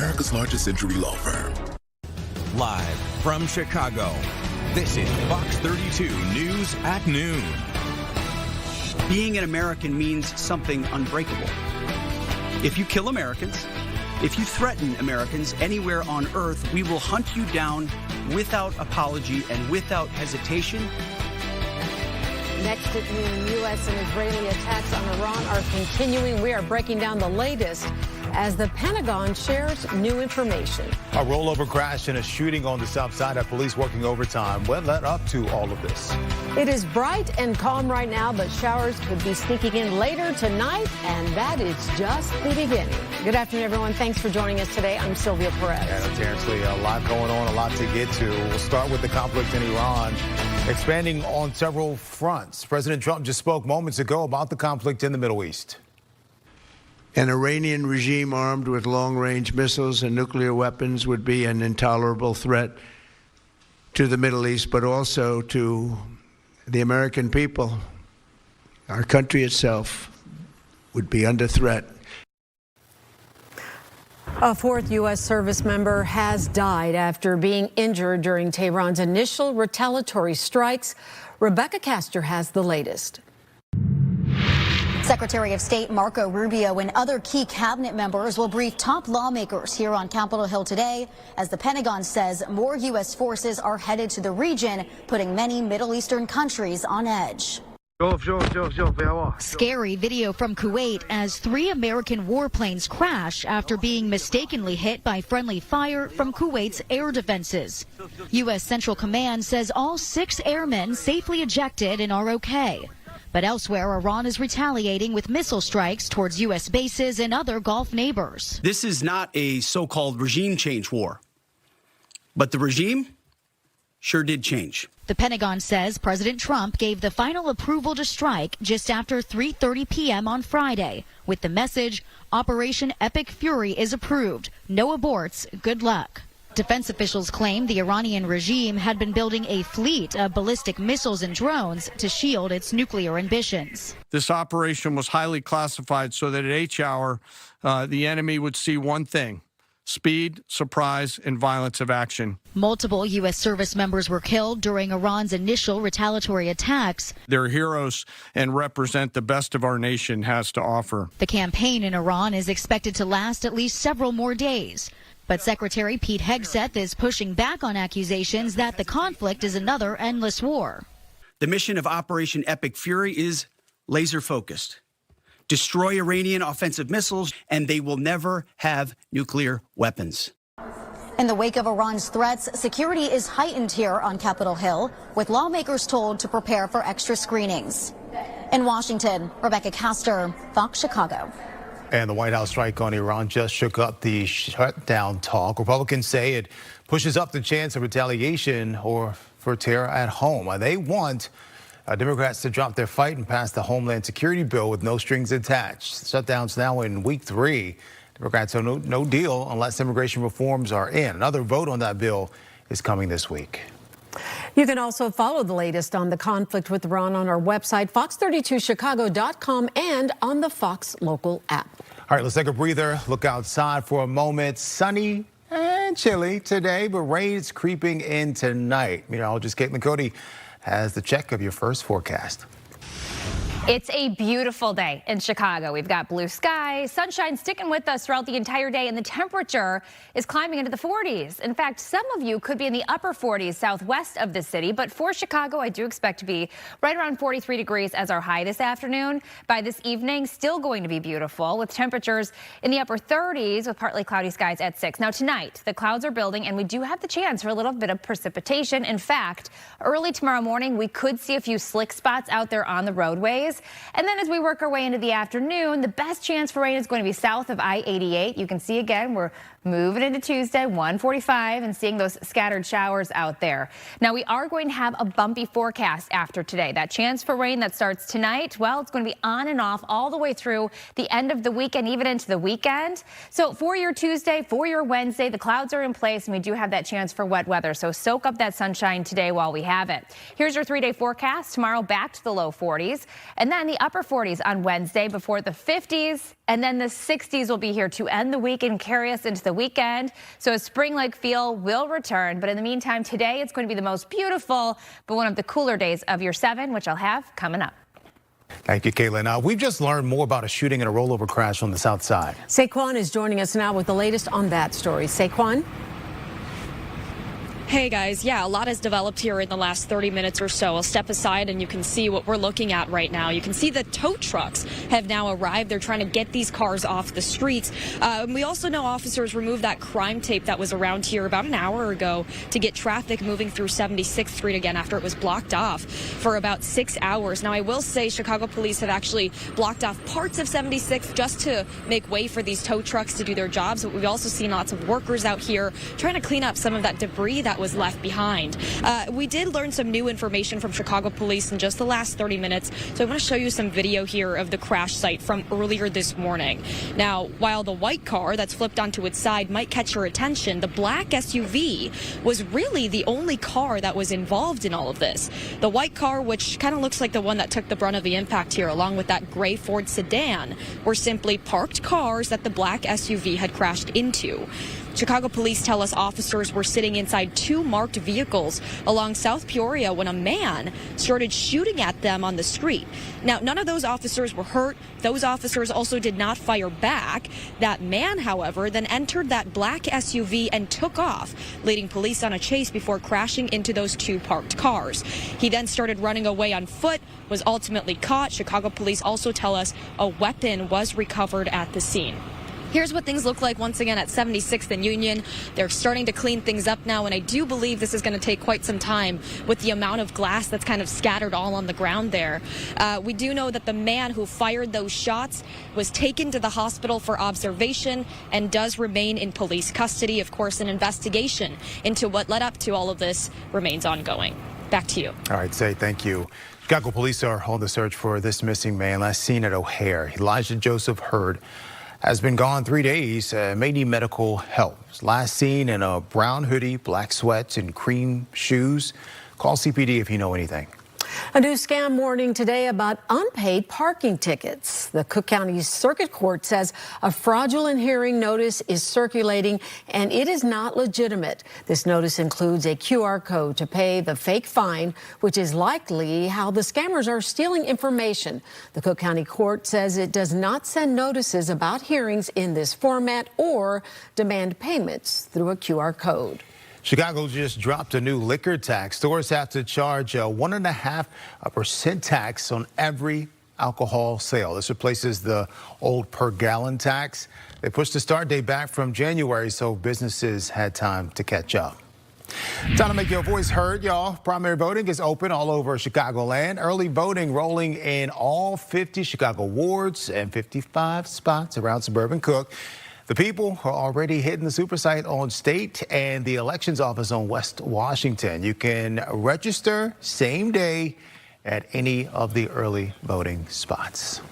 America's largest injury law firm. Live from Chicago, this is Fox 32 News at Noon. Being an American means something unbreakable. If you kill Americans, if you threaten Americans anywhere on earth, we will hunt you down without apology and without hesitation. Next at noon, U.S. and Israeli attacks on Iran are continuing. We are breaking down the latest as the Pentagon shares new information. A rollover crash and a shooting on the south side of police working overtime. What led up to all of this? It is bright and calm right now, but showers could be sneaking in later tonight, and that is just the beginning. Good afternoon, everyone. Thanks for joining us today. I'm Sylvia Perez. And I'm Terrence Lee. A lot going on, a lot to get to. We'll start with the conflict in Iran, expanding on several fronts. President Trump just spoke moments ago about the conflict in the Middle East. An Iranian regime armed with long-range missiles and nuclear weapons would be an intolerable threat to the Middle East, but also to the American people. Our country itself would be under threat. A fourth U.S. service member has died after being injured during Tehran's initial retaliatory strikes. Rebecca Castor has the latest. Secretary of State Marco Rubio and other key cabinet members will brief top lawmakers here on Capitol Hill today as the Pentagon says more U.S. forces are headed to the region, putting many Middle Eastern countries on edge. Scary video from Kuwait as 3 American warplanes crash after being mistakenly hit by friendly fire from Kuwait's air defenses. U.S. Central Command says all 6 airmen safely ejected and are okay. But elsewhere, Iran is retaliating with missile strikes towards U.S. bases and other Gulf neighbors. This is not a so-called regime change war, but the regime sure did change. The Pentagon says President Trump gave the final approval to strike just after 3:30 p.m. on Friday, with the message, Operation Epic Fury is approved. No aborts. Good luck. Defense officials claim the Iranian regime had been building a fleet of ballistic missiles and drones to shield its nuclear ambitions. This operation was highly classified so that at each hour, the enemy would see one thing: speed, surprise, and violence of action. Multiple U.S. service members were killed during Iran's initial retaliatory attacks. They're heroes and represent the best of our nation has to offer. The campaign in Iran is expected to last at least several more days. But Secretary Pete Hegseth is pushing back on accusations that the conflict is another endless war. The mission of Operation Epic Fury is laser-focused. Destroy Iranian offensive missiles, and they will never have nuclear weapons. In the wake of Iran's threats, security is heightened here on Capitol Hill, with lawmakers told to prepare for extra screenings. In Washington, Rebecca Castor, Fox Chicago. And the White House strike on Iran just shook up the shutdown talk. Republicans say it pushes up the chance of retaliation or for terror at home. They want Democrats to drop their fight and pass the Homeland Security bill with no strings attached. Shutdown's now in week 3. Democrats have no deal unless immigration reforms are in. Another vote on that bill is coming this week. You can also follow the latest on the conflict with Iran on our website, fox32chicago.com, and on the Fox local app. All right, let's take a breather. Look outside for a moment. Sunny and chilly today, but rain is creeping in tonight. Meteorologist Caitlin Cody has the check of your first forecast. It's a beautiful day in Chicago. We've got blue sky, sunshine sticking with us throughout the entire day, and the temperature is climbing into the 40s. In fact, some of you could be in the upper 40s southwest of the city, but for Chicago, I do expect to be right around 43 degrees as our high this afternoon. By this evening, still going to be beautiful with temperatures in the upper 30s with partly cloudy skies at 6. Now tonight, the clouds are building and we do have the chance for a little bit of precipitation. In fact, early tomorrow morning, we could see a few slick spots out there on the roadways. And then as we work our way into the afternoon, the best chance for rain is going to be south of I-88. You can see again, we're moving into Tuesday, 145, and seeing those scattered showers out there. Now, we are going to have a bumpy forecast after today. That chance for rain that starts tonight, well, it's going to be on and off all the way through the end of the weekend, even into the weekend. So for your Tuesday, for your Wednesday, the clouds are in place, and we do have that chance for wet weather. So soak up that sunshine today while we have it. Here's your 3-day forecast. Tomorrow, back to the low 40s, and then the upper 40s on Wednesday before the 50s, and then the 60s will be here to end the week and carry us into the the weekend, so a spring-like feel will return. But in the meantime, today it's going to be the most beautiful, but one of the cooler days of year 7, which I'll have coming up. Thank you, Caitlin. We've just learned more about a shooting and a rollover crash on the south side. Saquon is joining us now with the latest on that story. Saquon? Hey guys, yeah, a lot has developed here in the last 30 minutes or so. I'll step aside and you can see what we're looking at right now. You can see the tow trucks have now arrived. They're trying to get these cars off the streets. We also know officers removed that crime tape that was around here about an hour ago to get traffic moving through 76th Street again after it was blocked off for about 6 hours. Now, I will say Chicago police have actually blocked off parts of 76th just to make way for these tow trucks to do their jobs. But we've also seen lots of workers out here trying to clean up some of that debris that was left behind. We did learn some new information from Chicago police in just the last 30 minutes, so I want to show you some video here of the crash site from earlier this morning. Now, while the white car that's flipped onto its side might catch your attention, the black SUV was really the only car that was involved in all of this. The white car, which kind of looks like the one that took the brunt of the impact here, along with that gray Ford sedan, were simply parked cars that the black SUV had crashed into. Chicago police tell us officers were sitting inside 2 marked vehicles along South Peoria when a man started shooting at them on the street. Now, none of those officers were hurt. Those officers also did not fire back. That man, however, then entered that black SUV and took off, leading police on a chase before crashing into those 2 parked cars. He then started running away on foot, was ultimately caught. Chicago police also tell us a weapon was recovered at the scene. Here's what things look like once again at 76th and Union. They're starting to clean things up now, and I do believe this is going to take quite some time with the amount of glass that's kind of scattered all on the ground there. We do know that the man who fired those shots was taken to the hospital for observation and does remain in police custody. Of course, an investigation into what led up to all of this remains ongoing. Back to you. All right, Say, thank you. Chicago police are on the search for this missing man last seen at O'Hare. Elijah Joseph Hurd has been gone 3 days, may need medical help. Last seen in a brown hoodie, black sweats, and cream shoes. Call CPD if you know anything. A new scam warning today about unpaid parking tickets. The Cook County Circuit Court says a fraudulent hearing notice is circulating and it is not legitimate. This notice includes a QR code to pay the fake fine, which is likely how the scammers are stealing information. The Cook County Court says it does not send notices about hearings in this format or demand payments through a QR code. Chicago just dropped a new liquor tax. Stores have to charge a 1.5% tax on every alcohol sale. This replaces the old per gallon tax. They pushed the start date back from January, so businesses had time to catch up. Time to make your voice heard, y'all. Primary voting is open all over Chicagoland. Early voting rolling in all 50 Chicago wards and 55 spots around suburban Cook. The people are already hitting the super site on State and the elections office on West Washington. You can register same day at any of the early voting spots.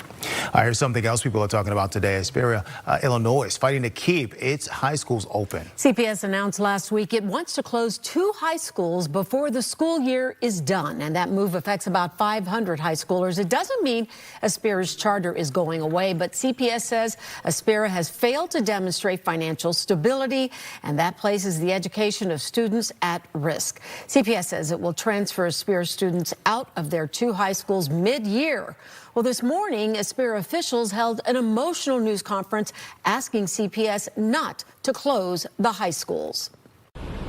Here's something else people are talking about today. Aspera, Illinois is fighting to keep its high schools open. CPS announced last week it wants to close 2 high schools before the school year is done, and that move affects about 500 high schoolers. It doesn't mean Aspera's charter is going away, but CPS says Aspera has failed to demonstrate financial stability, and that places the education of students at risk. CPS says it will transfer Aspera students out of their 2 high schools mid-year. Well, this morning, Aspera officials held an emotional news conference asking CPS not to close the high schools.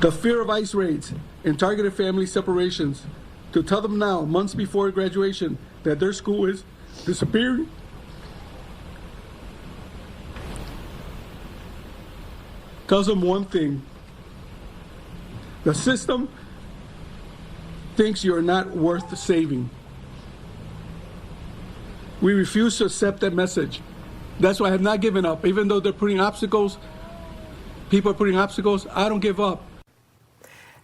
The fear of ICE raids and targeted family separations, to tell them now, months before graduation, that their school is disappearing, tells them one thing. The system thinks you are not worth saving. We refuse to accept that message. That's why I have not given up. Even though they're putting obstacles, people are putting obstacles, I don't give up.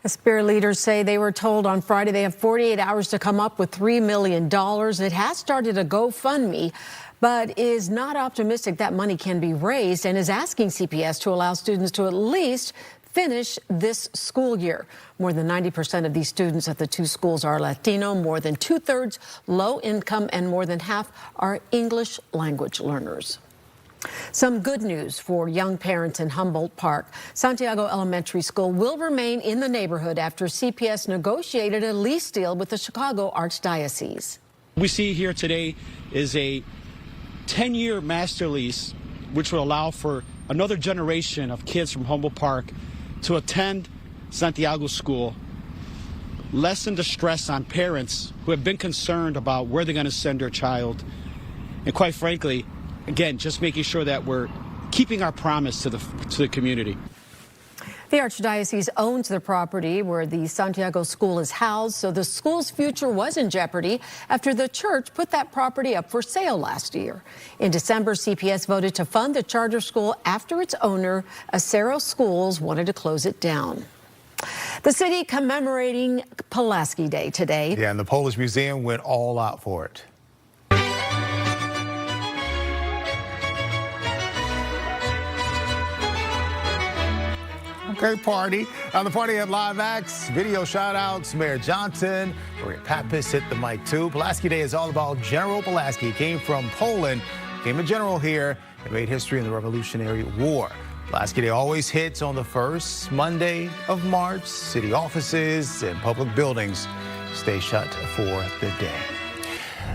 Aspera leaders say they were told on Friday they have 48 hours to come up with $3 million. It has started a GoFundMe, but is not optimistic that money can be raised and is asking CPS to allow students to at least finish this school year. More than 90% of these students at the 2 schools are Latino, more than 2/3 low income, and more than half are English language learners. Some good news for young parents in Humboldt Park. Santiago Elementary School will remain in the neighborhood after CPS negotiated a lease deal with the Chicago Archdiocese. What we see here today is a 10-year master lease, which will allow for another generation of kids from Humboldt Park to attend Santiago School, lessen the stress on parents who have been concerned about where they're going to send their child, and quite frankly, again, just making sure that we're keeping our promise to the community. The Archdiocese owns the property where the Santiago School is housed, so the school's future was in jeopardy after the church put that property up for sale last year. In December, CPS voted to fund the charter school after its owner, Acero Schools, wanted to close it down. The city commemorating Pulaski Day today. Yeah, and the Polish Museum went all out for it. Great party. The party had live acts, video shout-outs. Mayor Johnson, Maria Pappas hit the mic too. Pulaski Day is all about General Pulaski. He came from Poland, became a general here, and made history in the Revolutionary War. Pulaski Day always hits on the first Monday of March. City offices and public buildings stay shut for the day.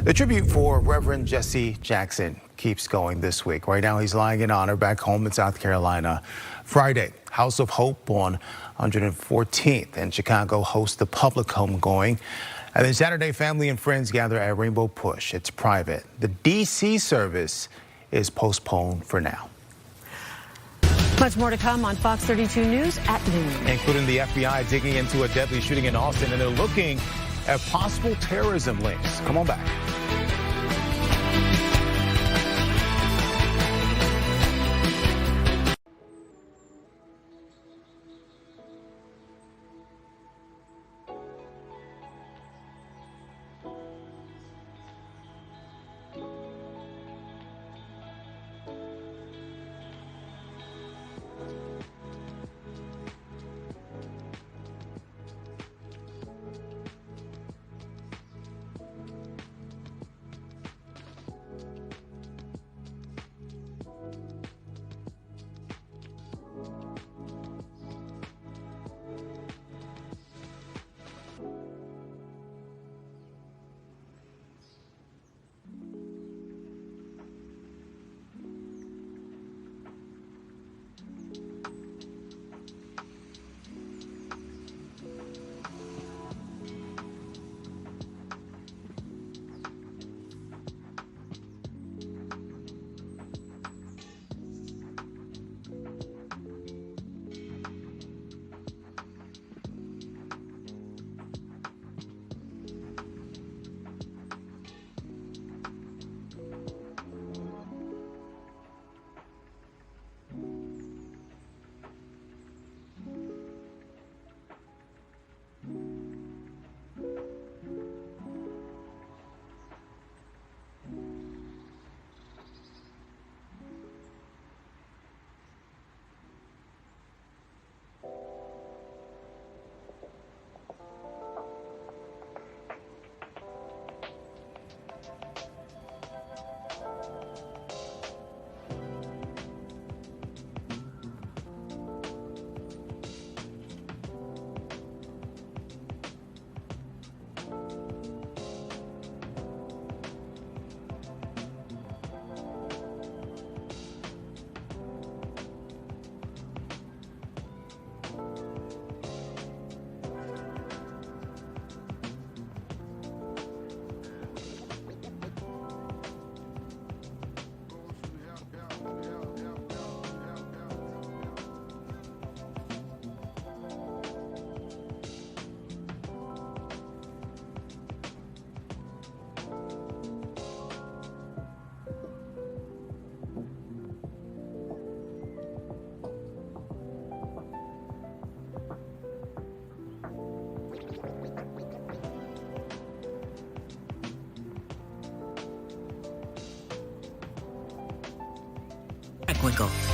The tribute for Reverend Jesse Jackson keeps going this week. Right now, he's lying in honor back home in South Carolina. Friday, House of Hope on 114th in Chicago hosts the public homegoing. And then Saturday, family and friends gather at Rainbow Push. It's private. The D.C. service is postponed for now. Much more to come on Fox 32 News at noon. Including the FBI digging into a deadly shooting in Austin, and they're looking at possible terrorism links. Come on back.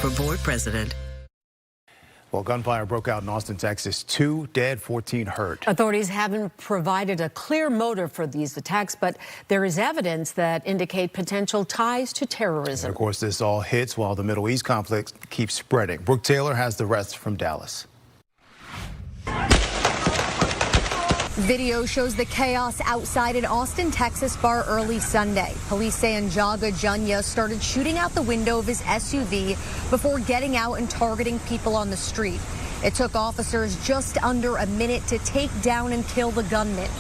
For board president. Well, Well, gunfire broke out in Austin, Texas. 2 dead, 14 hurt. Authorities haven't provided a clear motive for these attacks, but there is evidence that indicate potential ties to terrorism. And of course, this all hits while the Middle East conflict keeps spreading. Brooke Taylor has the rest from Dallas. Video shows the chaos outside an Austin, Texas bar early Sunday. Police say Anjaga Junya started shooting out the window of his SUV before getting out and targeting people on the street. It took officers just under a minute to take down and kill the gunman.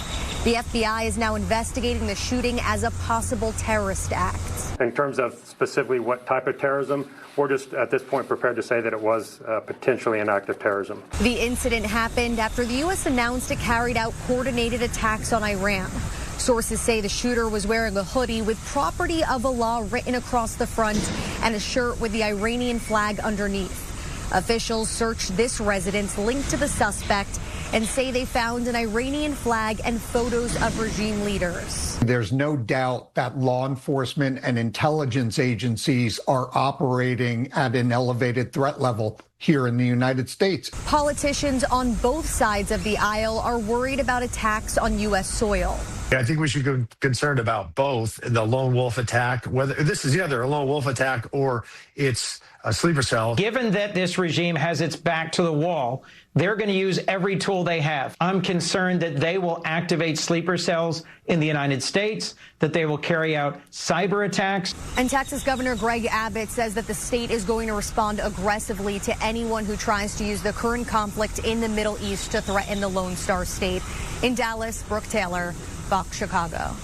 The FBI is now investigating the shooting as a possible terrorist act. In terms of specifically what type of terrorism, we're just at this point prepared to say that it was potentially an act of terrorism. The incident happened after the U.S. announced it carried out coordinated attacks on Iran. Sources say the shooter was wearing a hoodie with "Property of Allah" written across the front and a shirt with the Iranian flag underneath. Officials searched this residence linked to the suspect and say they found an Iranian flag and photos of regime leaders. There's no doubt that law enforcement and intelligence agencies are operating at an elevated threat level here in the United States. Politicians on both sides of the aisle are worried about attacks on U.S. soil. I think we should be concerned about both the lone wolf attack, whether this is either a lone wolf attack or it's a sleeper cell. Given that this regime has its back to the wall, they're going to use every tool they have. I'm concerned that they will activate sleeper cells in the United States, that they will carry out cyber attacks. And Texas Governor Greg Abbott says that the state is going to respond aggressively to anyone who tries to use the current conflict in the Middle East to threaten the Lone Star State. In Dallas, Brooke Taylor, Fox Chicago.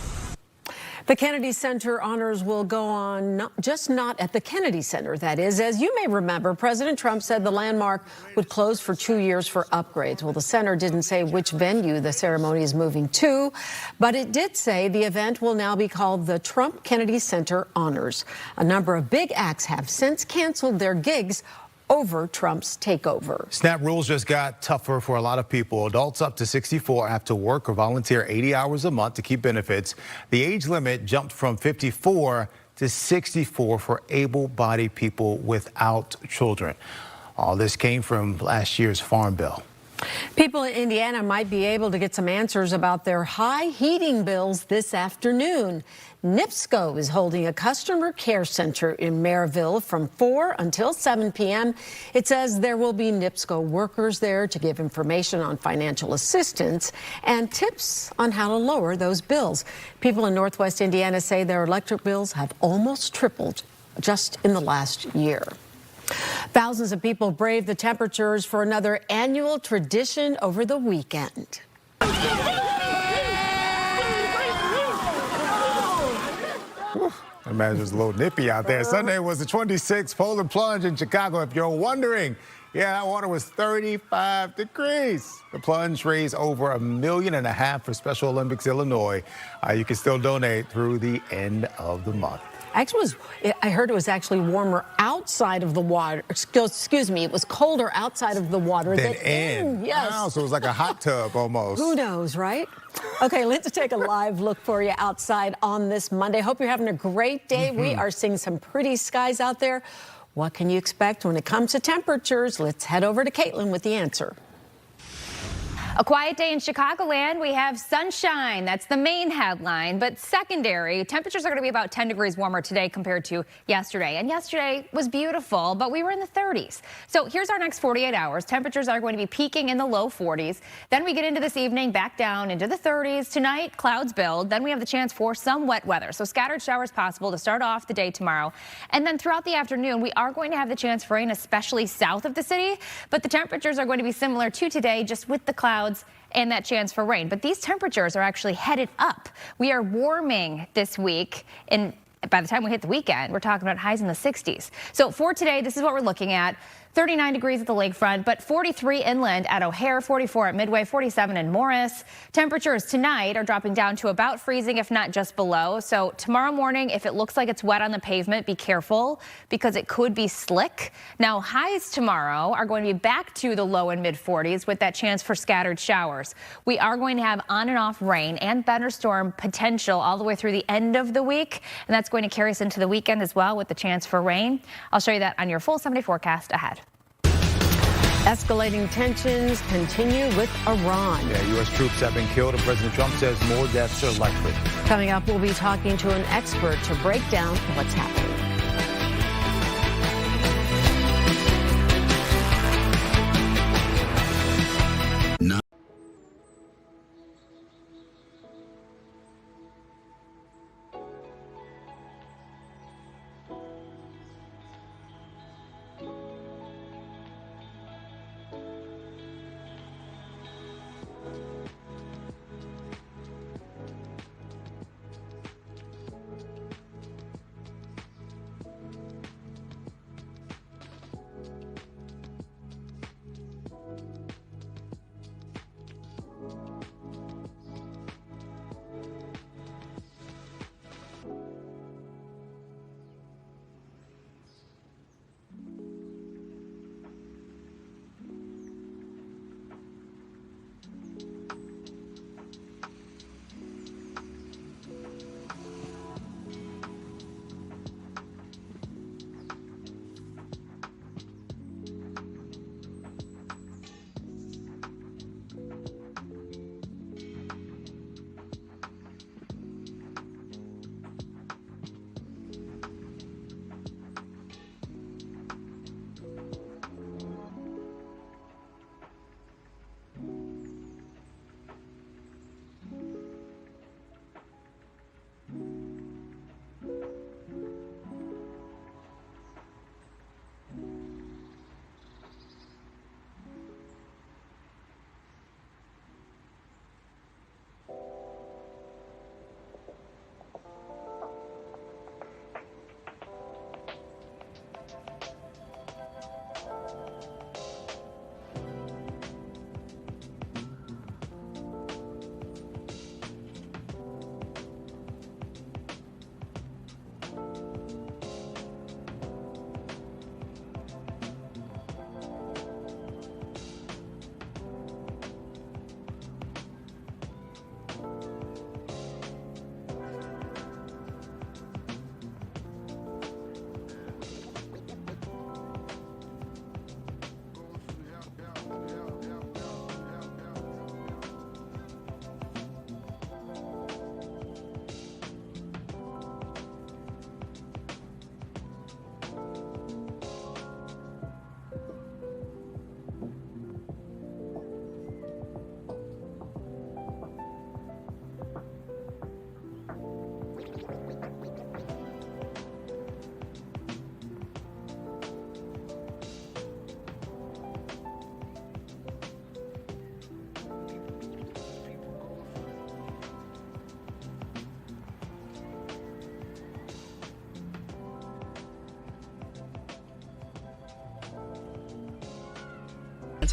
The Kennedy Center honors will go on, not at the Kennedy Center, that is. As you may remember, President Trump said the landmark would close for 2 years for upgrades. Well, the center didn't say which venue the ceremony is moving to, but it did say the event will now be called the Trump Kennedy Center Honors. A number of big acts have since canceled their gigs over Trump's takeover. SNAP rules just got tougher for a lot of people. Adults up to 64 have to work or volunteer 80 hours a month to keep benefits. The age limit jumped from 54 to 64 for able-bodied people without children. All this came from last year's Farm Bill. People in Indiana might be able to get some answers about their high heating bills this afternoon. NIPSCO is holding a customer care center in Maryville from 4 until 7 p.m. It says there will be NIPSCO workers there to give information on financial assistance and tips on how to lower those bills. People in Northwest Indiana say their electric bills have almost tripled just in the last year. Thousands of people braved the temperatures for another annual tradition over the weekend. I imagine it's a little nippy out there. Sunday was the 26th Polar Plunge in Chicago. If you're wondering, yeah, that water was 35 degrees. The plunge raised over $1.5 million for Special Olympics Illinois. You can still donate through the end of the month. Actually, I heard it was actually warmer outside of the water. Excuse me, it was colder outside of the water than in. Yes. Wow, so it was like a hot tub almost. Who knows, right? Okay, let's take a live look for you outside on this Monday. Hope you're having a great day. We are seeing some pretty skies out there. What can you expect when it comes to temperatures? Let's head over to Caitlin with the answer. A quiet day in Chicagoland. We have sunshine. That's the main headline. But secondary, temperatures are going to be about 10 degrees warmer today compared to yesterday. And yesterday was beautiful, but we were in the 30s. So here's our next 48 hours. Temperatures are going to be peaking in the low 40s. Then we get into this evening back down into the 30s. Tonight, clouds build. Then we have the chance for some wet weather. So scattered showers possible to start off the day tomorrow. And then throughout the afternoon, we are going to have the chance for rain, especially south of the city. But the temperatures are going to be similar to today, just with the clouds and that chance for rain. But these temperatures are actually headed up. We are warming this week, and by the time we hit the weekend, we're talking about highs in the 60s. So for today, this is what we're looking at. 39 degrees at the lakefront, but 43 inland at O'Hare, 44 at Midway, 47 in Morris. Temperatures tonight are dropping down to about freezing, if not just below. So tomorrow morning, if it looks like it's wet on the pavement, be careful because it could be slick. Now, highs tomorrow are going to be back to the low and mid 40s with that chance for scattered showers. We are going to have on and off rain and thunderstorm potential all the way through the end of the week, and that's going to carry us into the weekend as well with the chance for rain. I'll show you that on your full 7-day forecast ahead. Escalating tensions continue with Iran. Yeah, U.S. troops have been killed, and President Trump says more deaths are likely. Coming up, we'll be talking to an expert to break down what's happening.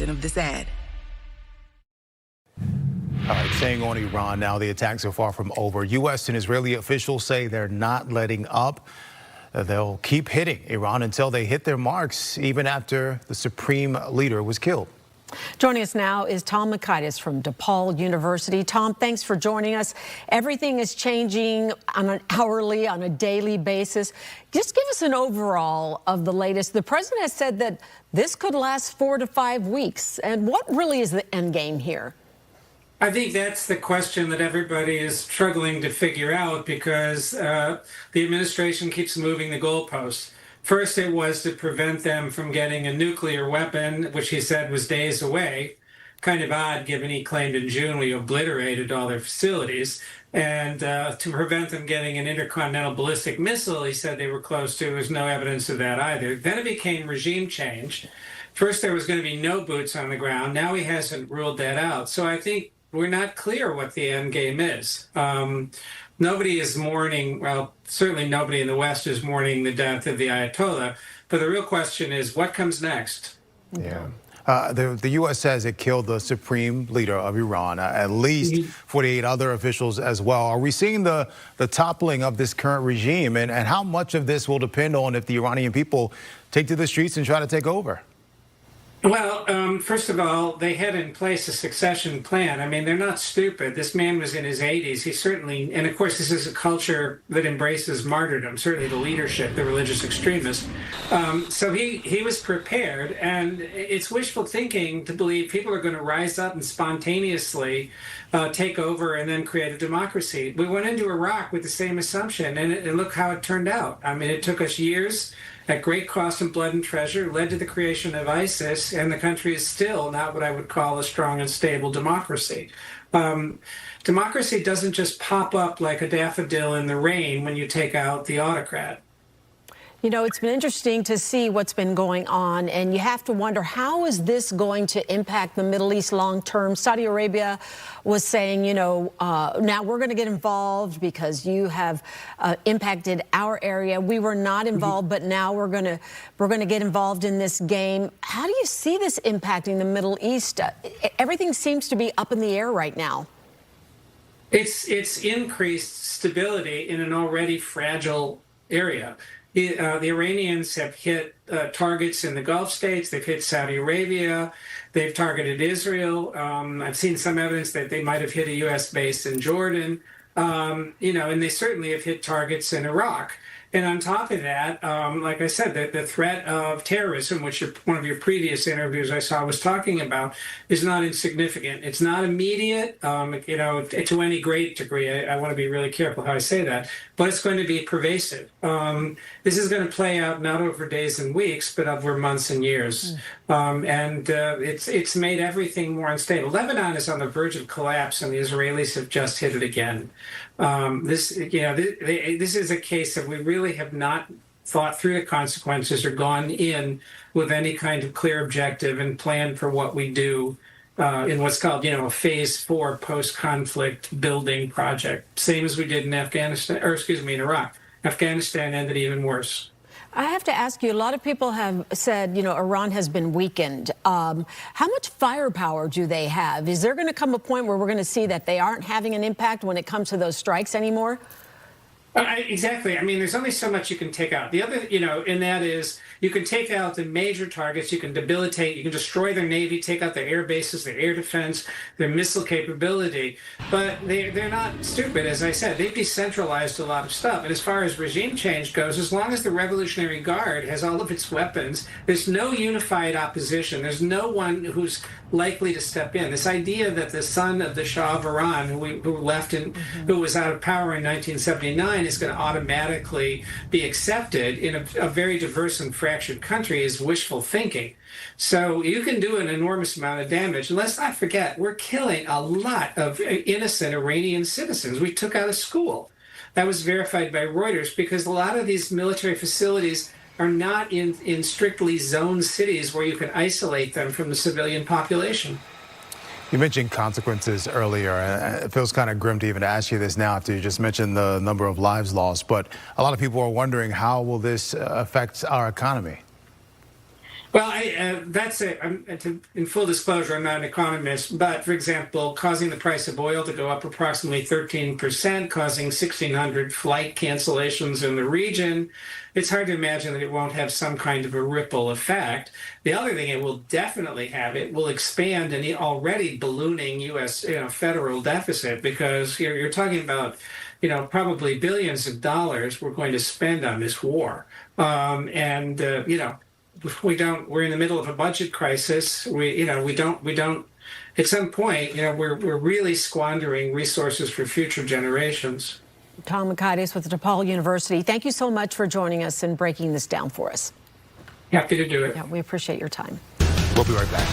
Of this ad. All right, staying on Iran now, the attacks are far from over. U.S. and Israeli officials say they're not letting up. They'll keep hitting Iran until they hit their marks, even after the supreme leader was killed. Joining us now is Tom Mikaitis from DePaul University. Tom, thanks for joining us. Everything is changing on an hourly, on a daily basis. Just give us an overall of the latest. The president has said that this could last 4 to 5 weeks. And what really is the end game here? I think that's the question that everybody is struggling to figure out because the administration keeps moving the goalposts. First, it was to prevent them from getting a nuclear weapon, which he said was days away. Kind of odd, given he claimed in June we obliterated all their facilities. And to prevent them getting an intercontinental ballistic missile, he said they were close to. There was no evidence of that either. Then it became regime change. First, there was going to be no boots on the ground. Now he hasn't ruled that out. So I think we're not clear what the end game is. Nobody is mourning, well, certainly nobody in the West is mourning the death of the Ayatollah, but the real question is what comes next? Yeah. The U.S. says it killed the supreme leader of Iran, at least 48 other officials as well. Are we seeing the toppling of this current regime, and how much of this will depend on if the Iranian people take to the streets and try to take over? Well, first of all, they had in place a succession plan. I mean, they're not stupid. This man was in his 80s. He certainly, and of course, this is a culture that embraces martyrdom, certainly the leadership, the religious extremists. So he was prepared, and it's wishful thinking to believe people are going to rise up and spontaneously take over and then create a democracy. We went into Iraq with the same assumption, and look how it turned out. I mean, it took us years at great cost and blood and treasure, led to the creation of ISIS, and the country is still not what I would call a strong and stable democracy. Democracy doesn't just pop up like a daffodil in the rain when you take out the autocrat. You know, it's been interesting to see what's been going on, and you have to wonder, how is this going to impact the Middle East long term? Saudi Arabia was saying, you know, now we're going to get involved because you have impacted our area. We were not involved, but now we're going to get involved in this game. How do you see this impacting the Middle East? Everything seems to be up in the air right now. It's increased stability in an already fragile area. The Iranians have hit targets in the Gulf states. They've hit Saudi Arabia. They've targeted Israel. I've seen some evidence that they might have hit a U.S. base in Jordan. You know, and they certainly have hit targets in Iraq. And on top of that, like I said, the threat of terrorism, which one of your previous interviews I saw was talking about, is not insignificant. It's not immediate, you know, to any great degree. I want to be really careful how I say that, but it's going to be pervasive. This is going to play out not over days and weeks, but over months and years. It's made everything more unstable. Lebanon is on the verge of collapse, and the Israelis have just hit it again. This is a case that we really have not thought through the consequences or gone in with any kind of clear objective and planned for what we do in what's called, you know, a phase 4 post-conflict building project, same as we did in in Iraq. Afghanistan ended even worse. I have to ask you, a lot of people have said, you know, Iran has been weakened. How much firepower do they have? Is there going to come a point where we're going to see that they aren't having an impact when it comes to those strikes anymore? Exactly. I mean, there's only so much you can take out. The other, you know, and that is you can take out the major targets, you can debilitate, you can destroy their navy, take out their air bases, their air defense, their missile capability. But they're not stupid. As I said, they've decentralized a lot of stuff. And as far as regime change goes, as long as the Revolutionary Guard has all of its weapons, there's no unified opposition. There's no one who's likely to step in. This idea that the son of the Shah of Iran, who left and who was out of power in 1979, is going to automatically be accepted in a very diverse and fractured country is wishful thinking. So you can do an enormous amount of damage. And let's not forget, we're killing a lot of innocent Iranian citizens. We took out a school. That was verified by Reuters because a lot of these military facilities are not in strictly zoned cities where you can isolate them from the civilian population. You mentioned consequences earlier, and it feels kind of grim to even ask you this now after you just mentioned the number of lives lost. But a lot of people are wondering, how will this affect our economy? Well, in full disclosure, I'm not an economist, but for example, causing the price of oil to go up approximately 13%, causing 1,600 flight cancellations in the region, it's hard to imagine that it won't have some kind of a ripple effect. The other thing it will definitely have, it will expand an already ballooning U.S. Federal deficit, because you're talking about, probably billions of dollars we're going to spend on this war. We're in the middle of a budget crisis. We don't, at some point, we're really squandering resources for future generations. Tom Makaitis with DePaul University, thank you so much for joining us and breaking this down for us. Happy to do it. Yeah, we appreciate your time. We'll be right back.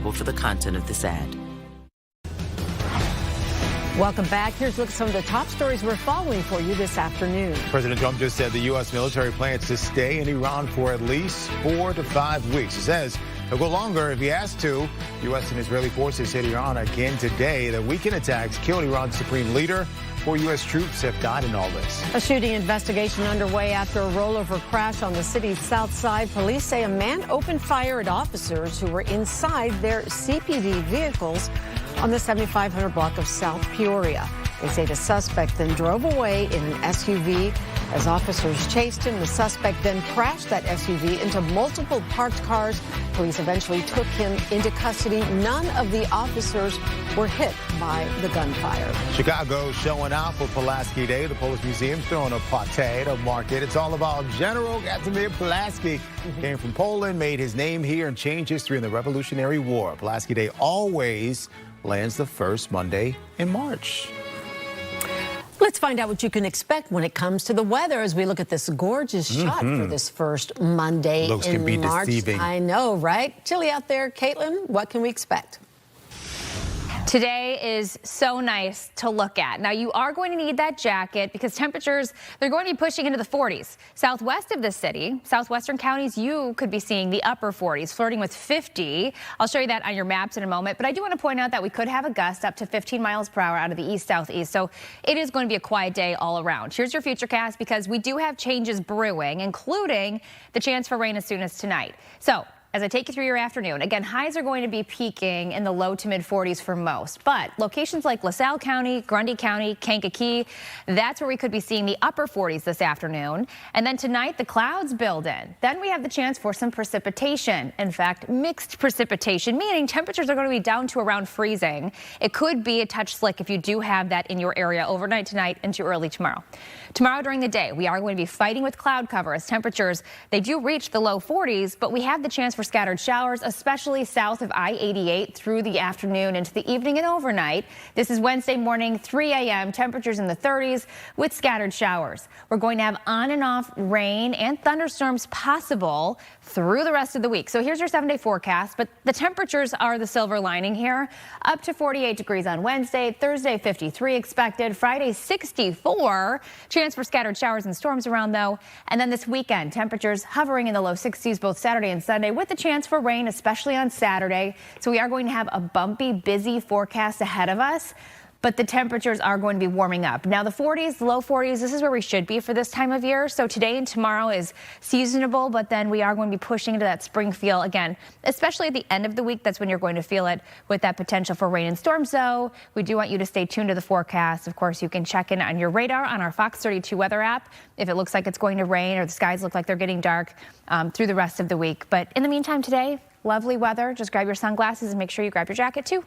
responsible for the content of this ad. Welcome back. Here's a look at some of the top stories we're following for you this afternoon. President Trump just said the U.S. military plans to stay in Iran for at least 4 to 5 weeks. He says he'll go longer if he has to. U.S. and Israeli forces hit Iran again today. The weekend attacks killed Iran's supreme leader. 4 U.S. troops have died in all this. A shooting investigation underway after a rollover crash on the city's south side. Police say a man opened fire at officers who were inside their CPD vehicles on the 7500 block of South Peoria. They say the suspect then drove away in an SUV. As officers chased him, the suspect then crashed that SUV into multiple parked cars. Police eventually took him into custody. None of the officers were hit by the gunfire. Chicago showing out for Pulaski Day. The Polish Museum's throwing a party at a market. It's all about General Gatemir Pulaski. Came from Poland, made his name here, and changed history in the Revolutionary War. Pulaski Day always lands the first Monday in March. Let's find out what you can expect when it comes to the weather as we look at this gorgeous shot for this first Monday Looks in can be March. deceiving. I know, right? Chilly out there. Caitlin, what can we expect? Today is so nice to look at. Now, you are going to need that jacket because temperatures, they're going to be pushing into the 40s. Southwest of the city, southwestern counties, you could be seeing the upper 40s, flirting with 50. I'll show you that on your maps in a moment. But I do want to point out that we could have a gust up to 15 miles per hour out of the east-southeast. So it is going to be a quiet day all around. Here's your futurecast because we do have changes brewing, including the chance for rain as soon as tonight. So as I take you through your afternoon, again, highs are going to be peaking in the low to mid 40s for most, but locations like LaSalle County, Grundy County, Kankakee, that's where we could be seeing the upper 40s this afternoon. And then tonight, the clouds build in. Then we have the chance for some precipitation. In fact, mixed precipitation, meaning temperatures are going to be down to around freezing. It could be a touch slick if you do have that in your area overnight tonight into early tomorrow. Tomorrow during the day, we are going to be fighting with cloud cover as temperatures, they do reach the low 40s, but we have the chance for scattered showers, especially south of I-88 through the afternoon into the evening and overnight. This is Wednesday morning, 3 a.m., temperatures in the 30s with scattered showers. We're going to have on and off rain and thunderstorms possible through the rest of the week. So here's your 7-day forecast, but the temperatures are the silver lining here. Up to 48 degrees on Wednesday, Thursday 53 expected, Friday 64. Chance for scattered showers and storms around though. And then this weekend, temperatures hovering in the low 60s both Saturday and Sunday with the chance for rain, especially on Saturday. So we are going to have a bumpy, busy forecast ahead of us. But the temperatures are going to be warming up. Now the 40s, low 40s, this is where we should be for this time of year. So today and tomorrow is seasonable, but then we are going to be pushing into that spring feel again, especially at the end of the week. That's when you're going to feel it with that potential for rain and storms. So we do want you to stay tuned to the forecast. Of course, you can check in on your radar on our Fox 32 weather app if it looks like it's going to rain or the skies look like they're getting dark through the rest of the week. But in the meantime today, lovely weather. Just grab your sunglasses and make sure you grab your jacket too.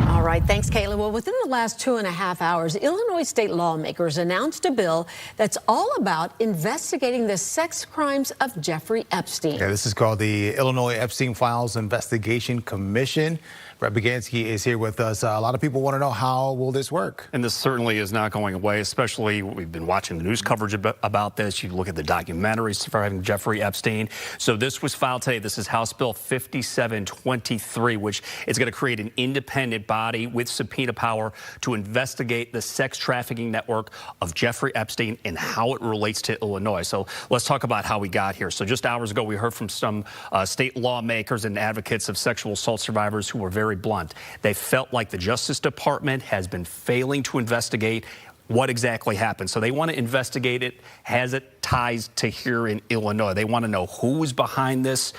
All right, thanks, Kayla. Well, within the last 2.5 hours, Illinois state lawmakers announced a bill that's all about investigating the sex crimes of Jeffrey Epstein. Yeah, this is called the Illinois Epstein Files Investigation Commission. Brett Bagansky is here with us. A lot of people want to know, how will this work? And this certainly is not going away, especially we've been watching the news coverage about this. You look at the documentaries surviving Jeffrey Epstein. So this was filed today. This is House Bill 5723, which is going to create an independent body with subpoena power to investigate the sex trafficking network of Jeffrey Epstein and how it relates to Illinois. So let's talk about how we got here. So just hours ago, we heard from some state lawmakers and advocates of sexual assault survivors who were very blunt. They felt like the Justice Department has been failing to investigate what exactly happened. So they want to investigate it. Has it ties to here in Illinois? They want to know who was behind this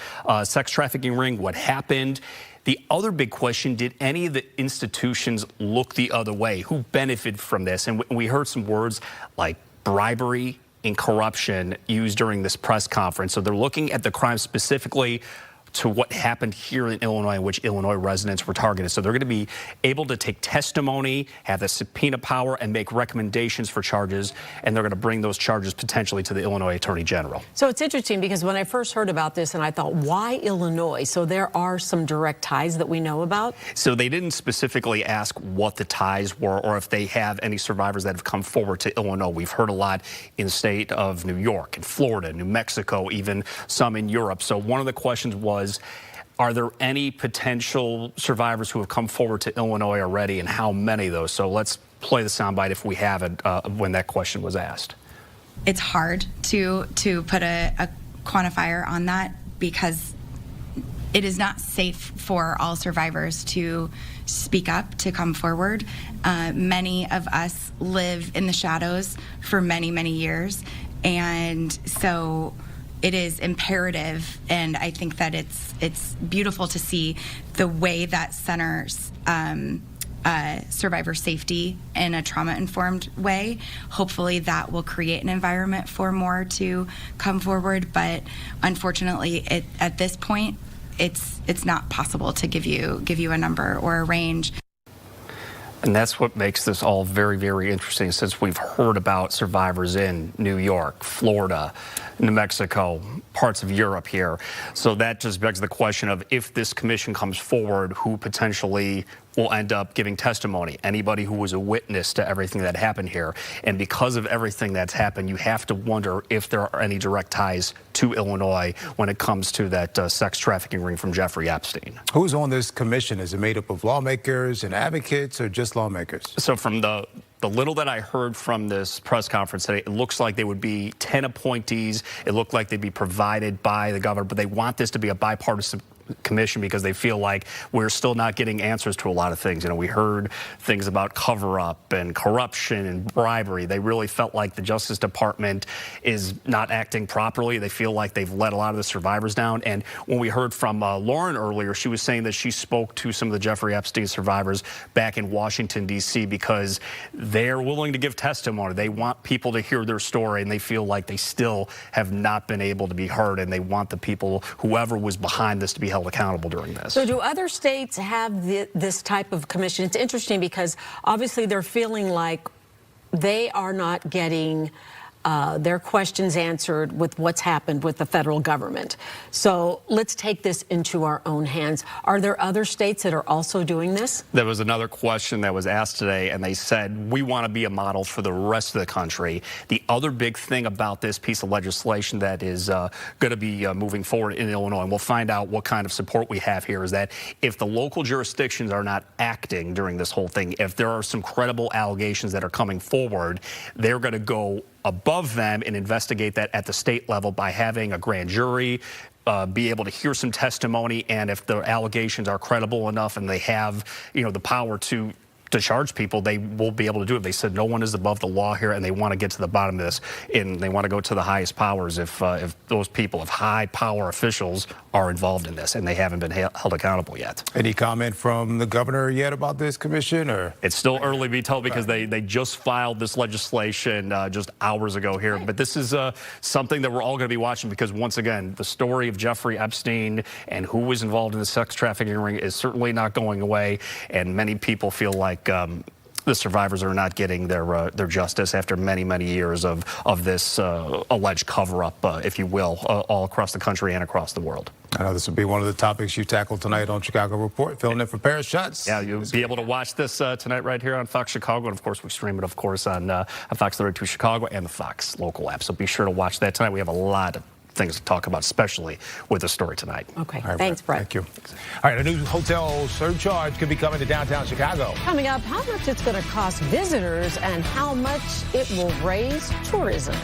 sex trafficking ring, what happened. The other big question, did any of the institutions look the other way? Who benefited from this? And we heard some words like bribery and corruption used during this press conference. So they're looking at the crime specifically to what happened here in Illinois, in which Illinois residents were targeted. So they're going to be able to take testimony, have the subpoena power, and make recommendations for charges, and they're going to bring those charges potentially to the Illinois Attorney General. So it's interesting because when I first heard about this, and I thought, why Illinois? So there are some direct ties that we know about? So they didn't specifically ask what the ties were or if they have any survivors that have come forward to Illinois. We've heard a lot in the state of New York and Florida, New Mexico, even some in Europe. So one of the questions was, are there any potential survivors who have come forward to Illinois already, and how many of those? So let's play the soundbite if we have it when that question was asked. It's hard to put a quantifier on that because it is not safe for all survivors to speak up, to come forward. Many of us live in the shadows for many, many years, and so it is imperative, and I think that it's beautiful to see the way that centers survivor safety in a trauma-informed way. Hopefully that will create an environment for more to come forward, but unfortunately at this point it's not possible to give you a number or a range. And that's what makes this all very, very interesting, since we've heard about survivors in New York, Florida, New Mexico, parts of Europe here. So that just begs the question of, if this commission comes forward, who potentially will end up giving testimony? Anybody who was a witness to everything that happened here. And because of everything that's happened, you have to wonder if there are any direct ties to Illinois when it comes to that sex trafficking ring from Jeffrey Epstein. Who's on this commission? Is it made up of lawmakers and advocates, or just lawmakers? So from the little that I heard from this press conference today, it looks like there would be 10 appointees. It looked like they'd be provided by the governor, but they want this to be a bipartisan commission because they feel like we're still not getting answers to a lot of things. You know, we heard things about cover-up and corruption and bribery. They really felt like the Justice Department is not acting properly. They feel like they've let a lot of the survivors down. And when we heard from Lauren earlier, she was saying that she spoke to some of the Jeffrey Epstein survivors back in Washington, D.C., because they're willing to give testimony. They want people to hear their story, and they feel like they still have not been able to be heard, and they want the people, whoever was behind this, to be held accountable during this. So do other states have this type of commission? It's interesting because obviously they're feeling like they are not getting their questions answered with what's happened with the federal government. So let's take this into our own hands. Are there other states that are also doing this? There was another question that was asked today, and they said, we want to be a model for the rest of the country. The other big thing about this piece of legislation that is going to be moving forward in Illinois, and we'll find out what kind of support we have here, is that if the local jurisdictions are not acting during this whole thing, if there are some credible allegations that are coming forward, they're going to go above them and investigate that at the state level by having a grand jury be able to hear some testimony, and if the allegations are credible enough and they have, you know, the power to charge people, they will be able to do it. They said no one is above the law here, and they want to get to the bottom of this, and they want to go to the highest powers if those people, if high power officials are involved in this, and they haven't been held accountable yet. Any comment from the governor yet about this commission, or? It's still early to be told because they just filed this legislation just hours ago here. But this is something that we're all going to be watching, because once again, the story of Jeffrey Epstein and who was involved in the sex trafficking ring is certainly not going away, and many people feel like the survivors are not getting their justice after many, many years of this alleged cover-up, if you will, all across the country and across the world. I know this will be one of the topics you tackled tonight on Chicago Report. Filling in for Paris Schutz. Yeah, you'll be able to watch this tonight right here on Fox Chicago. And, of course, we stream it, of course, on Fox 32 Chicago and the Fox local app. So be sure to watch that tonight. We have a lot of things to talk about, especially with the story tonight. Okay, right, thanks, Brett. Thank you. All right, a new hotel surcharge could be coming to downtown Chicago. Coming up, how much it's going to cost visitors and how much it will raise tourism.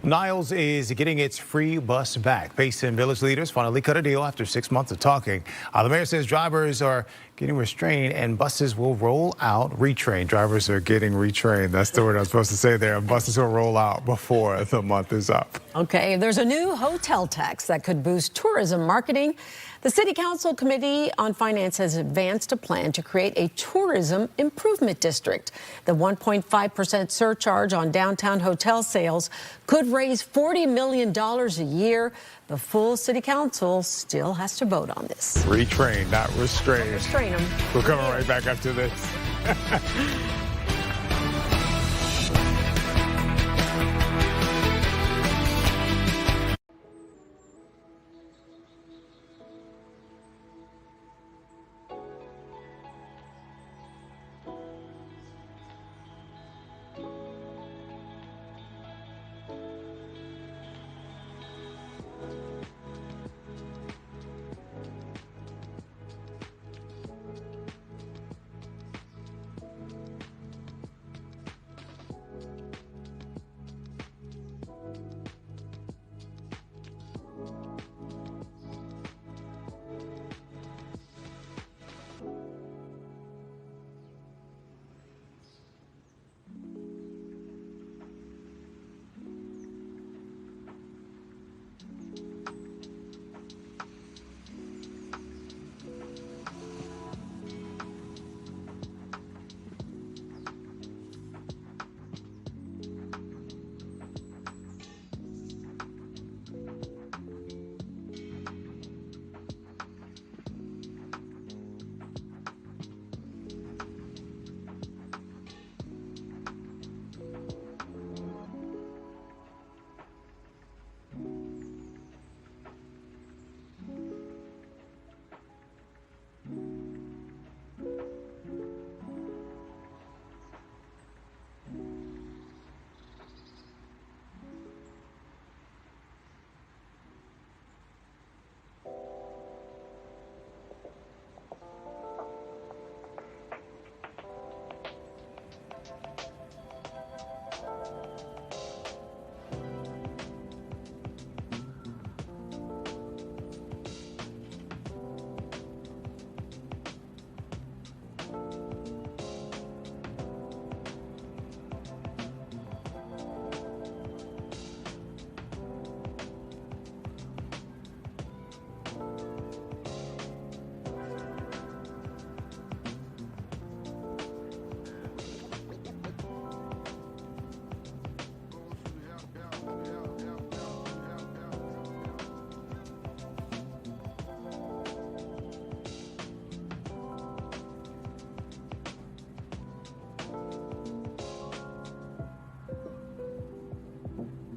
Niles is getting its free bus back. Basin Village leaders finally cut a deal after 6 months of talking. The mayor says drivers are getting restrained and buses will roll out retrained. Drivers are getting retrained. That's the word I was supposed to say there. Buses will roll out before the month is up. Okay, there's a new hotel tax that could boost tourism marketing. The City Council Committee on Finance has advanced a plan to create a tourism improvement district. The 1.5% surcharge on downtown hotel sales could raise $40 million a year. The full City Council still has to vote on this. Retrain, not restrain. Restrain them. We're coming right back after this.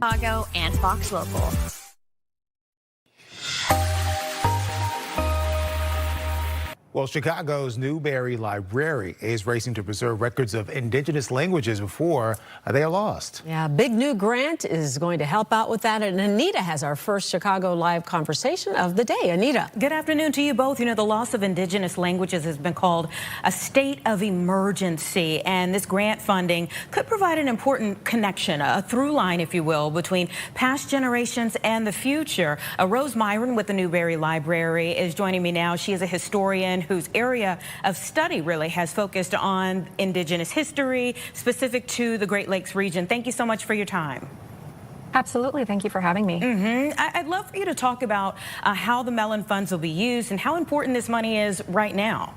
Chicago and Fox Local. Well, Chicago's Newberry Library is racing to preserve records of indigenous languages before they are lost. Yeah, a big new grant is going to help out with that. And Anita has our first Chicago Live conversation of the day. Anita. Good afternoon to you both. You know, the loss of indigenous languages has been called a state of emergency. And this grant funding could provide an important connection, a through line, if you will, between past generations and the future. Rose Myron with the Newberry Library is joining me now. She is a historian whose area of study really has focused on indigenous history specific to the Great Lakes region. Thank you so much for your time. Absolutely. Thank you for having me. I'd love for you to talk about how the Mellon funds will be used and how important this money is right now.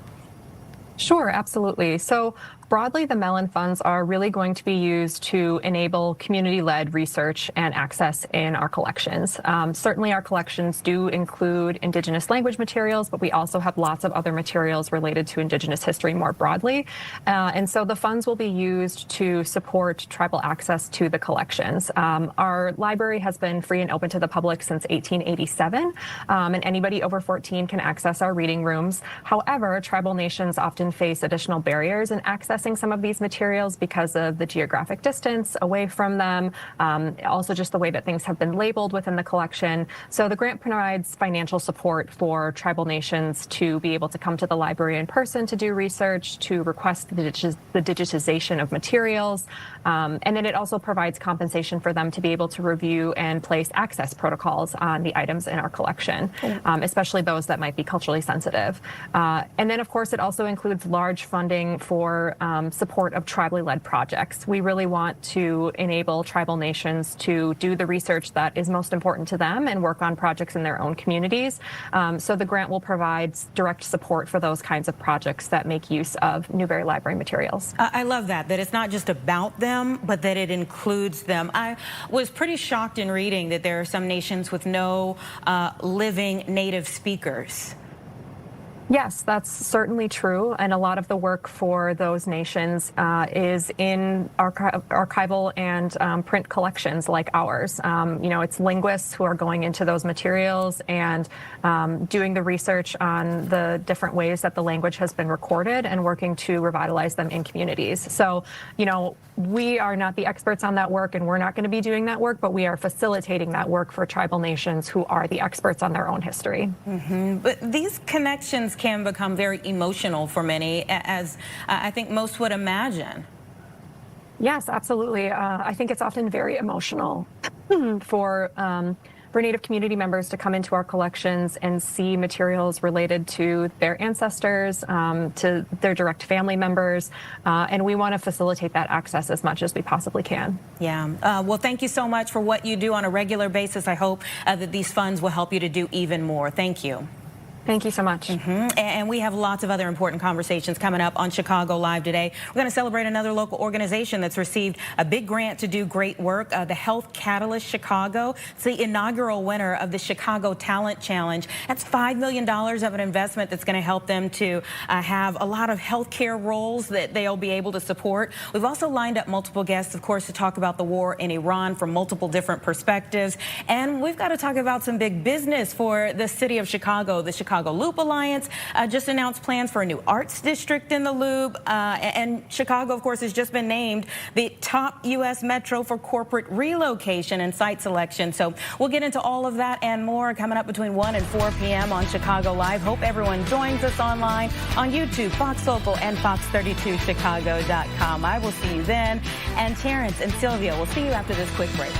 Sure, absolutely. So broadly, the Mellon funds are really going to be used to enable community-led research and access in our collections. Certainly, our collections do include Indigenous language materials, but we also have lots of other materials related to Indigenous history more broadly. And so the funds will be used to support tribal access to the collections. Our library has been free and open to the public since 1887, and anybody over 14 can access our reading rooms. However, tribal nations often often face additional barriers in accessing some of these materials because of the geographic distance away from them, also just the way that things have been labeled within the collection. So the grant provides financial support for tribal nations to be able to come to the library in person to do research, to request the digitization of materials, and then it also provides compensation for them to be able to review and place access protocols on the items in our collection, especially those that might be culturally sensitive. And then, of course, it also includes large funding for support of tribally led projects. We really want to enable tribal nations to do the research that is most important to them and work on projects in their own communities. So the grant will provide direct support for those kinds of projects that make use of Newberry Library materials. I love that it's not just about them, but that it includes them. I was pretty shocked in reading that there are some nations with no living native speakers. Yes, that's certainly true. And a lot of the work for those nations is in archival and print collections like ours. It's linguists who are going into those materials and doing the research on the different ways that the language has been recorded and working to revitalize them in communities. So, we are not the experts on that work, and we're not going to be doing that work, but we are facilitating that work for tribal nations who are the experts on their own history. But these connections can become very emotional for many, as I think most would imagine. Yes, absolutely. I think it's often very emotional for Native community members to come into our collections and see materials related to their ancestors, to their direct family members, and we want to facilitate that access as much as we possibly can. Yeah. Well, thank you so much for what you do on a regular basis. I hope that these funds will help you to do even more. Thank you. Thank you so much. And we have lots of other important conversations coming up on Chicago Live today. We're going to celebrate another local organization that's received a big grant to do great work, the Health Catalyst Chicago. It's the inaugural winner of the Chicago Talent Challenge. That's $5 million of an investment that's going to help them to have a lot of healthcare roles that they'll be able to support. We've also lined up multiple guests, of course, to talk about the war in Iran from multiple different perspectives. And we've got to talk about some big business for the city of Chicago. The Chicago Loop Alliance just announced plans for a new arts district in the Loop. And Chicago, of course, has just been named the top U.S. metro for corporate relocation and site selection. So we'll get into all of that and more coming up between 1 and 4 p.m. on Chicago Live. Hope everyone joins us online on YouTube, Fox Local, and Fox32Chicago.com. I will see you then. And Terrence and Sylvia, we'll see you after this quick break.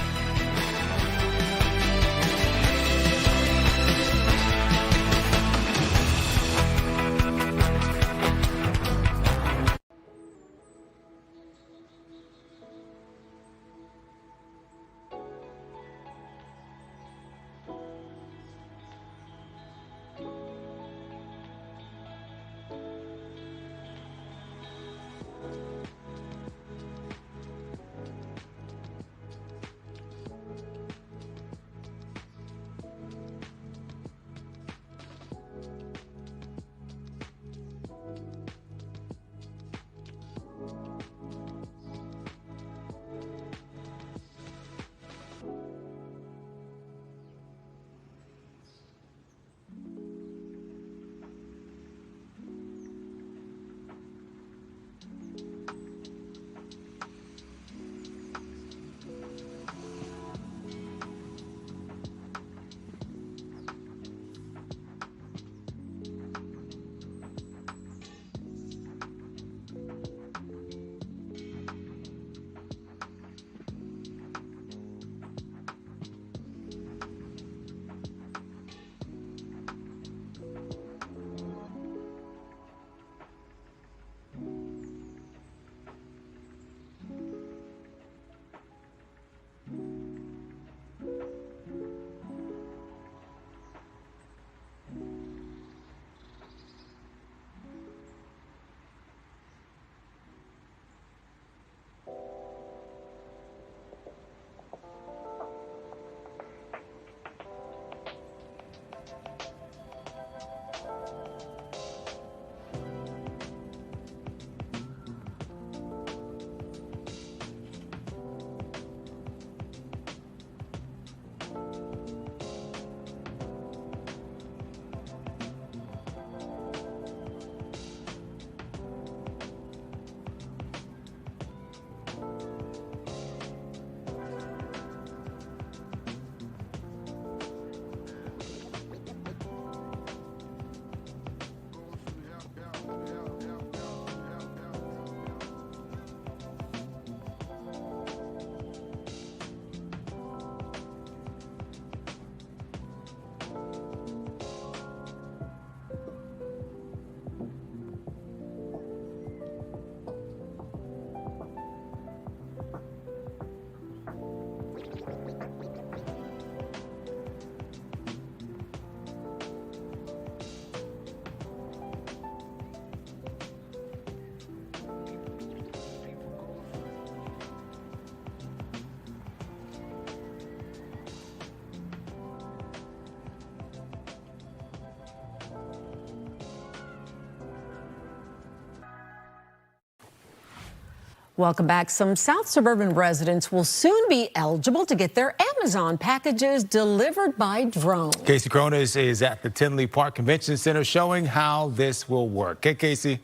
Welcome back. Some South suburban residents will soon be eligible to get their Amazon packages delivered by drone. Casey Cronus is at the Tinley Park Convention Center showing how this will work. Hey, Casey.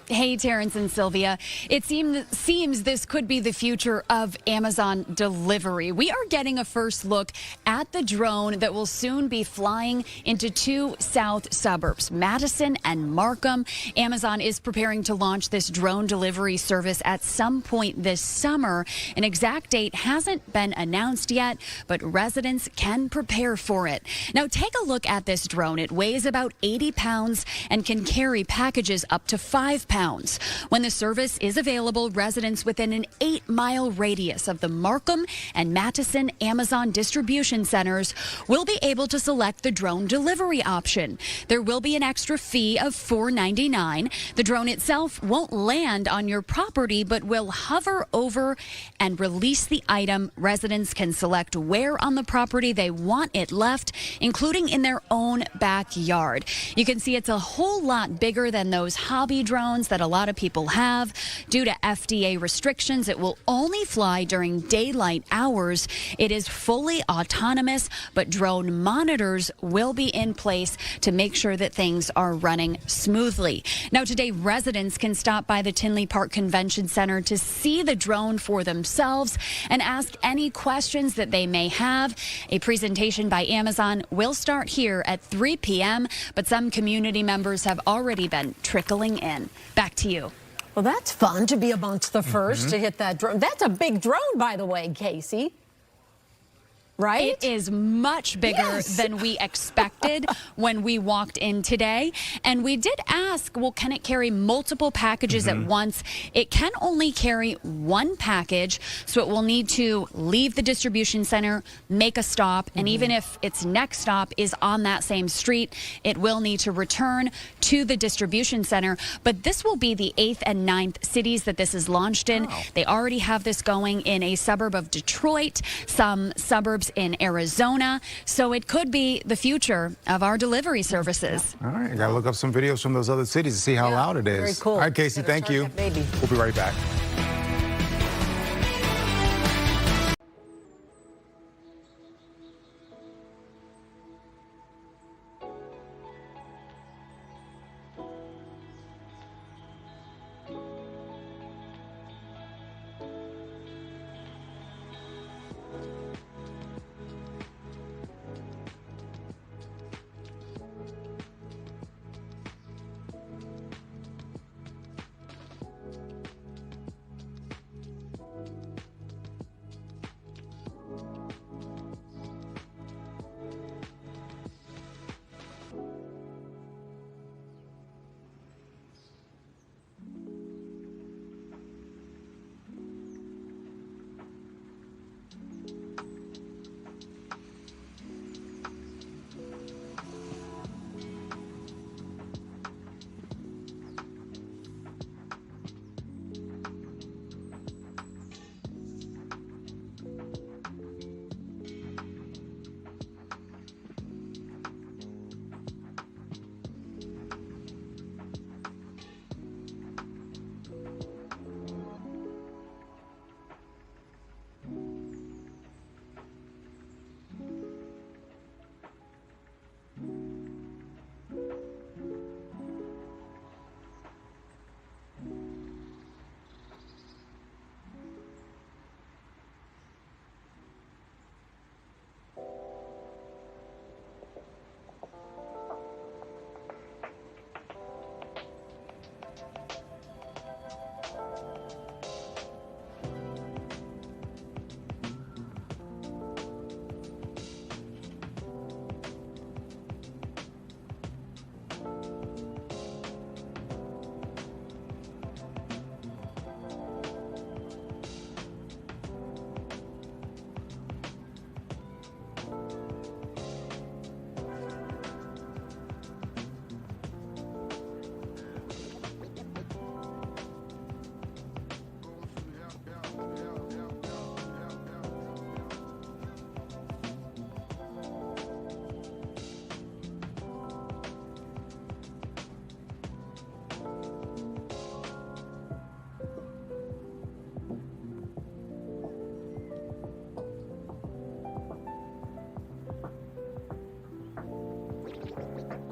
Hey, Terrence and Sylvia. It seems this could be the future of Amazon delivery. We are getting a first look at the drone that will soon be flying into two south suburbs, Madison and Markham. Amazon is preparing to launch this drone delivery service at some point this summer. An exact date hasn't been announced yet, but residents can prepare for it. Now, take a look at this drone. It weighs about 80 pounds and can carry packages up to 5 pounds. When the service is available, residents within an 8-mile radius of the Markham and Madison Amazon distribution centers will be able to select the drone delivery option. There will be an extra fee of $4.99. The drone itself won't land on your property, but will hover over and release the item. Residents can select where on the property they want it left, including in their own backyard. You can see it's a whole lot bigger than those hobby drones that a lot of people have. Due to FDA restrictions, it will only fly during daylight hours. It is fully autonomous, but drone monitors will be in place to make sure that things are running smoothly. Now, today, residents can stop by the Tinley Park Convention Center to see the drone for themselves and ask any questions that they may have. A presentation by Amazon will start here at 3 p.m., but some community members have already been trickling in. Back to you. Well, that's fun to be amongst the first to hit that drone. That's a big drone, by the way, Casey. Right? It is much bigger than we expected when we walked in today. And we did ask, well, can it carry multiple packages at once? It can only carry one package, so it will need to leave the distribution center, make a stop, and even if its next stop is on that same street, it will need to return to the distribution center. But this will be the 8th and 9th cities that this is launched in. They already have this going in a suburb of Detroit, some suburbs in Arizona, so it could be the future of our delivery services. All right, got to look up some videos from those other cities to see how loud it is. Very cool. All right, Casey, thank you. We'll be right back.